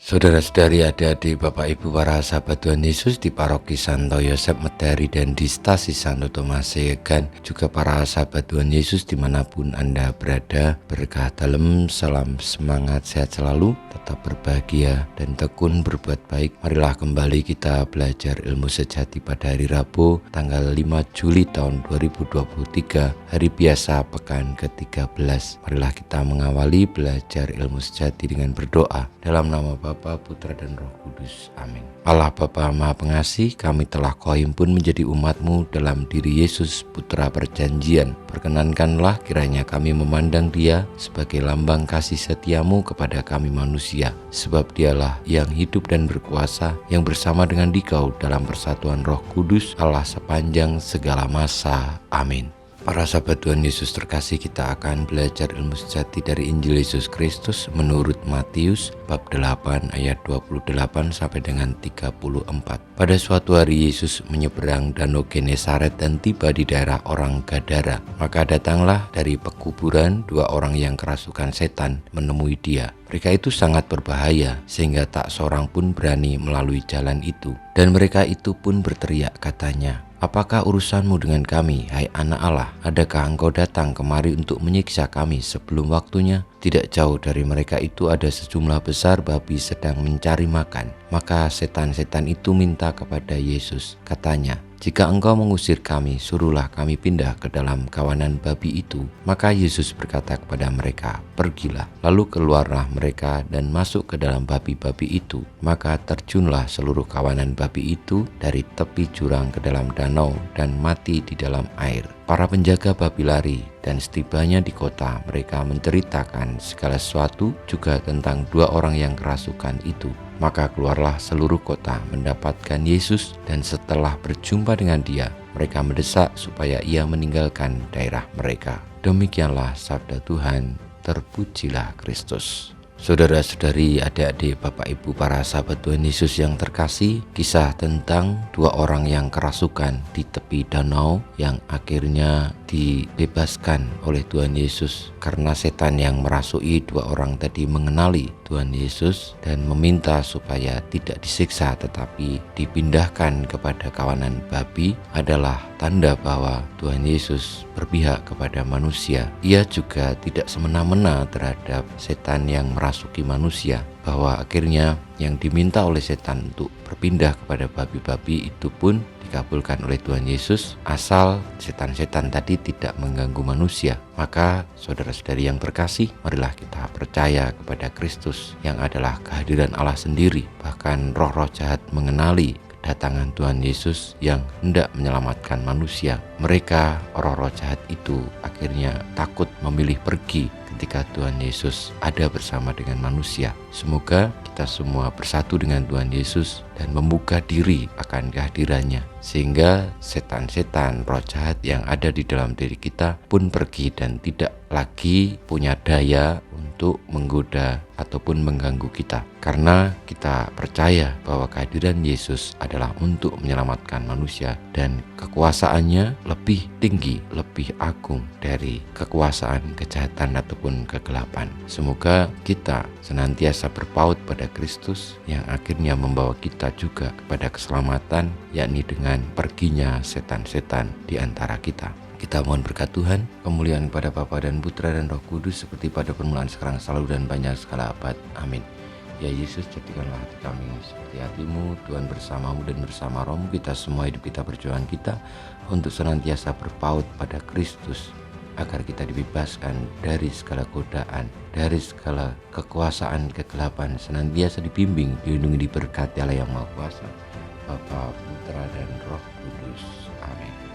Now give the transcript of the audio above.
Saudara-saudari, adik-adik, Bapak Ibu, para sahabat Tuhan Yesus di Paroki Santo Yosef Medari dan di Stasi Santo Tomas Seyegan, juga para sahabat Tuhan Yesus dimanapun Anda berada, berkah dalam, salam semangat, sehat selalu, tetap berbahagia dan tekun berbuat baik. Marilah kembali kita belajar ilmu sejati pada hari Rabu tanggal 5 Juli tahun 2023, hari biasa pekan ke-13. Marilah kita mengawali belajar ilmu sejati dengan berdoa. Dalam nama Bapa, Putra dan Roh Kudus. Amin. Allah Bapa Maha Pengasih, kami telah Kau himpun menjadi umat-Mu dalam diri Yesus, Putra Perjanjian. Perkenankanlah kiranya kami memandang Dia sebagai lambang kasih setia-Mu kepada kami manusia, sebab Dialah yang hidup dan berkuasa, yang bersama dengan Dikau dalam persatuan Roh Kudus, Allah sepanjang segala masa. Amin. Para sahabat Tuhan Yesus terkasih, kita akan belajar ilmu sejati dari Injil Yesus Kristus menurut Matius bab 8 ayat 28 sampai dengan 34. Pada suatu hari Yesus menyeberang danau Genesaret dan tiba di daerah orang Gadara. Maka datanglah dari pekuburan dua orang yang kerasukan setan menemui Dia. Mereka itu sangat berbahaya sehingga tak seorang pun berani melalui jalan itu. Dan mereka itu pun berteriak katanya, "Apakah urusanmu dengan kami, hai anak Allah? Adakah engkau datang kemari untuk menyiksa kami sebelum waktunya?" Tidak jauh dari mereka itu ada sejumlah besar babi sedang mencari makan. Maka setan-setan itu minta kepada Yesus. Katanya, "Jika engkau mengusir kami, suruhlah kami pindah ke dalam kawanan babi itu." Maka Yesus berkata kepada mereka, "Pergilah." Lalu keluarlah mereka dan masuk ke dalam babi-babi itu. Maka terjunlah seluruh kawanan babi itu dari tepi jurang ke dalam danau dan mati di dalam air. Para penjaga babi lari, dan setibanya di kota mereka menceritakan segala sesuatu juga tentang dua orang yang kerasukan itu. Maka keluarlah seluruh kota mendapatkan Yesus, dan setelah berjumpa dengan Dia, mereka mendesak supaya Ia meninggalkan daerah mereka. Demikianlah sabda Tuhan, terpujilah Kristus. Saudara-saudari, adik-adik, Bapak Ibu, para sahabat Tuhan Yesus yang terkasih, kisah tentang dua orang yang kerasukan di tepi danau yang akhirnya dibebaskan oleh Tuhan Yesus karena setan yang merasuki dua orang tadi mengenali Tuhan Yesus dan meminta supaya tidak disiksa tetapi dipindahkan kepada kawanan babi adalah tanda bahwa Tuhan Yesus berpihak kepada manusia. Ia juga tidak semena-mena terhadap setan yang merasuki manusia, bahwa akhirnya yang diminta oleh setan untuk berpindah kepada babi-babi itu pun dikabulkan oleh Tuhan Yesus asal setan-setan tadi tidak mengganggu manusia. Maka saudara-saudari yang terkasih, marilah kita percaya kepada Kristus yang adalah kehadiran Allah sendiri. Bahkan roh-roh jahat mengenali kedatangan Tuhan Yesus yang hendak menyelamatkan manusia. Mereka, roh-roh jahat itu, akhirnya takut memilih pergi ketika Tuhan Yesus ada bersama dengan manusia. Semoga kita semua bersatu dengan Tuhan Yesus dan membuka diri akan kehadirannya, sehingga setan-setan, roh jahat yang ada di dalam diri kita pun pergi dan tidak lagi punya daya untuk menggoda ataupun mengganggu kita, karena kita percaya bahwa kehadiran Yesus adalah untuk menyelamatkan manusia dan kekuasaannya lebih tinggi, lebih agung dari kekuasaan kejahatan ataupun kegelapan. Semoga kita senantiasa berpaut pada Kristus yang akhirnya membawa kita juga kepada keselamatan, yakni dengan perginya setan-setan di antara kita. Kita mohon berkat Tuhan, kemuliaan kepada Bapa dan Putra dan Roh Kudus seperti pada permulaan, sekarang, selalu, dan banyak segala abad. Amin. Ya Yesus, jadikanlah hati kami seperti hati-Mu. Tuhan bersama-Mu dan bersama Roh-Mu, kita semua hidup kita, perjuangan kita untuk senantiasa berpaut pada Kristus, agar kita dibebaskan dari segala godaan, dari segala kekuasaan kegelapan, senantiasa dibimbing, dilindungi, diberkati Allah yang Maha Kuasa, Bapa, Putra, dan Roh Kudus. Amin.